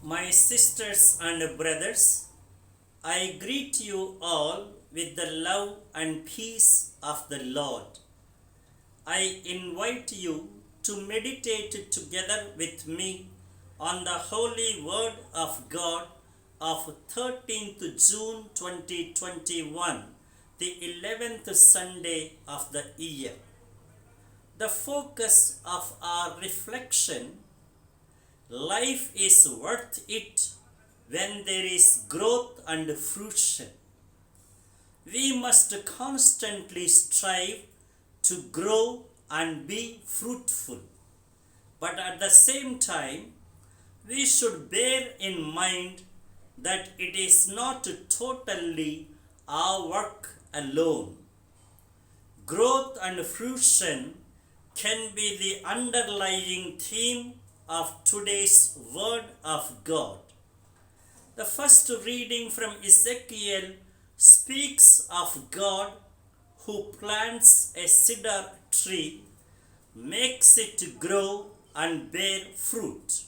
My sisters and brothers, I greet you all with the love and peace of the Lord. I invite you to meditate together with me on the holy word of God of 13th June 2021, the 11th Sunday of the year. The focus of our reflection: life is worth it when there is growth and fruition. We must constantly strive to grow and be fruitful. But at the same time, we should bear in mind that it is not totally our work alone. Growth and fruition can be the underlying theme of today's Word of God. The first reading from Ezekiel speaks of God who plants a cedar tree, makes it grow and bear fruit.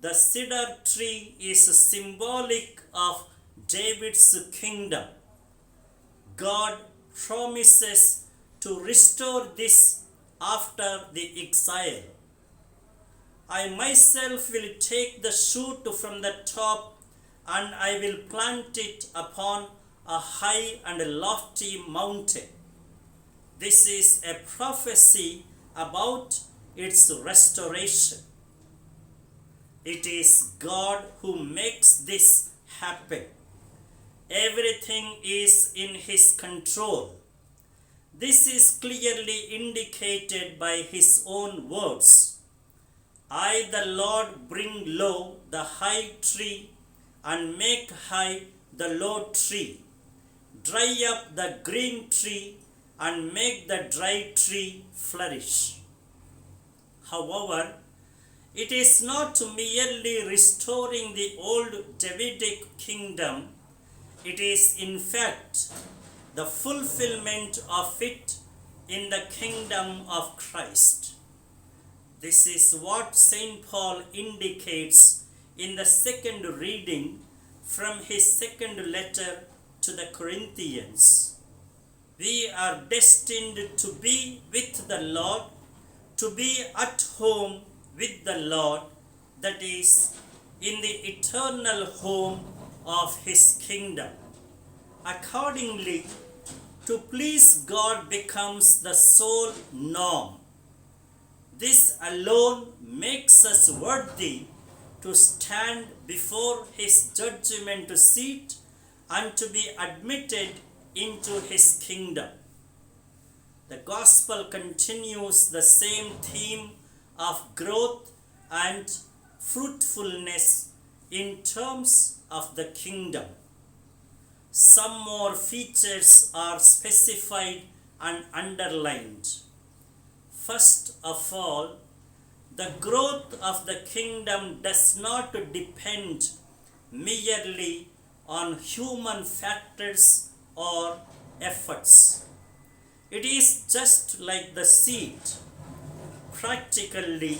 The cedar tree is symbolic of David's kingdom. God promises to restore this after the exile. I myself will take the shoot from the top and I will plant it upon a high and lofty mountain. This is a prophecy about its restoration. It is God who makes this happen. Everything is in His control. This is clearly indicated by His own words. I, the Lord, bring low the high tree and make high the low tree, dry up the green tree and make the dry tree flourish. However, it is not merely restoring the old Davidic kingdom, it is in fact the fulfillment of it in the kingdom of Christ. This is what St. Paul indicates in the second reading from his second letter to the Corinthians. We are destined to be with the Lord, to be at home with the Lord, that is, in the eternal home of His kingdom. Accordingly, to please God becomes the sole norm. This alone makes us worthy to stand before His judgment seat and to be admitted into His kingdom. The Gospel continues the same theme of growth and fruitfulness in terms of the kingdom. Some more features are specified and underlined. First of all, the growth of the kingdom does not depend merely on human factors or efforts. It is just like the seed. Practically,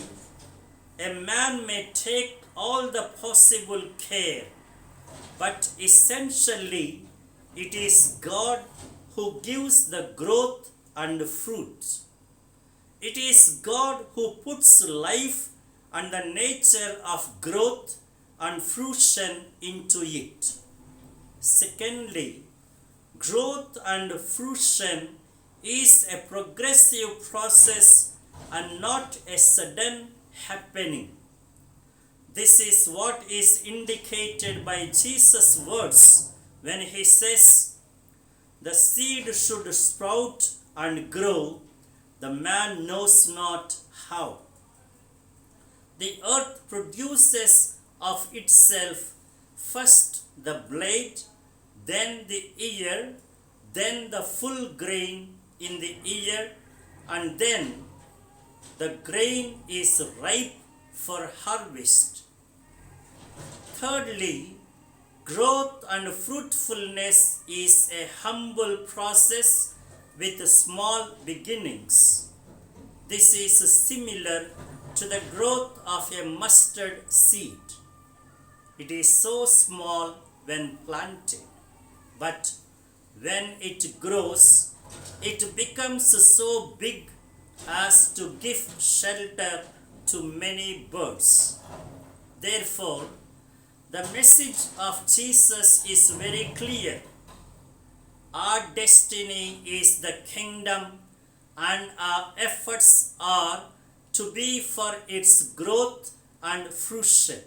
a man may take all the possible care, but essentially, it is God who gives the growth and fruit. It is God who puts life and the nature of growth and fruition into it. Secondly, growth and fruition is a progressive process and not a sudden happening. This is what is indicated by Jesus' words when He says, "The seed should sprout and grow, the man knows not how." The earth produces of itself first the blade, then the ear, then the full grain in the ear, and then the grain is ripe for harvest. Thirdly, growth and fruitfulness is a humble process with small beginnings. This is similar to the growth of a mustard seed. It is so small when planted, but when it grows, it becomes so big as to give shelter to many birds. Therefore, the message of Jesus is very clear. Our destiny is the kingdom, and our efforts are to be for its growth and fruition.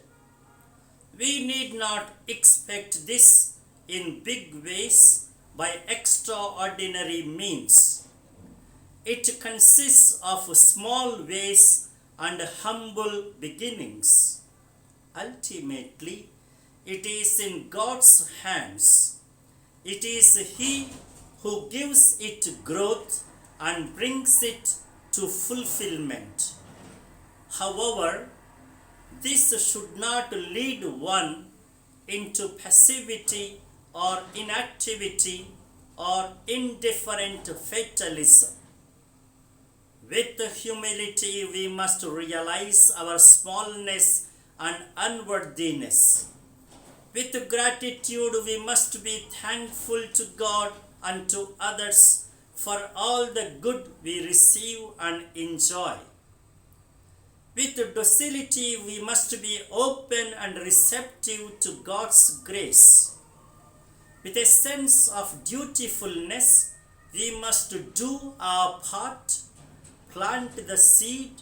We need not expect this in big ways by extraordinary means. It consists of small ways and humble beginnings. Ultimately, it is in God's hands. It is He who gives it growth and brings it to fulfillment. However, this should not lead one into passivity or inactivity or indifferent fatalism. With humility, we must realize our smallness and unworthiness. With gratitude, we must be thankful to God and to others for all the good we receive and enjoy. With docility, we must be open and receptive to God's grace. With a sense of dutifulness, we must do our part, plant the seed,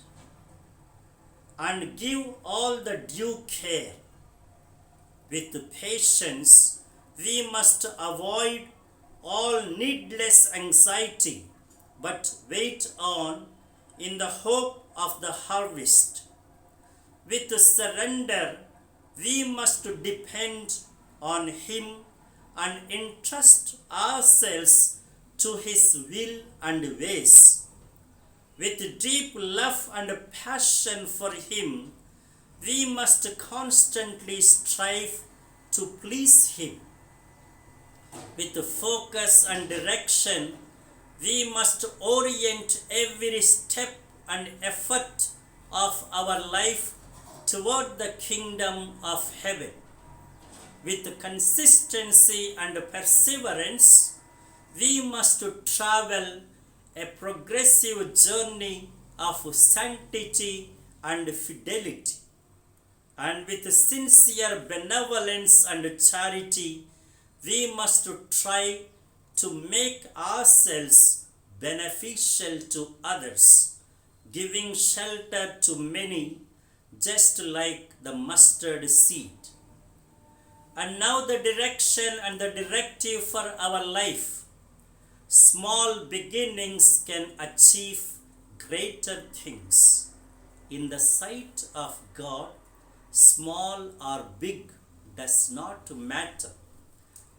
and give all the due care. With patience, we must avoid all needless anxiety, but wait on in the hope of the harvest. With surrender, we must depend on Him and entrust ourselves to His will and ways. With deep love and passion for Him, we must constantly strive to please Him. With focus and direction, we must orient every step and effort of our life toward the kingdom of heaven. With consistency and perseverance, we must travel a progressive journey of sanctity and fidelity. And with sincere benevolence and charity, we must try to make ourselves beneficial to others, giving shelter to many, just like the mustard seed. And now the direction and the directive for our life. Small beginnings can achieve greater things. In the sight of God, small or big does not matter.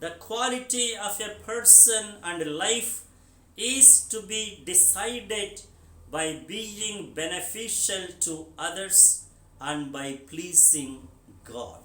The quality of a person and life is to be decided by being beneficial to others and by pleasing God.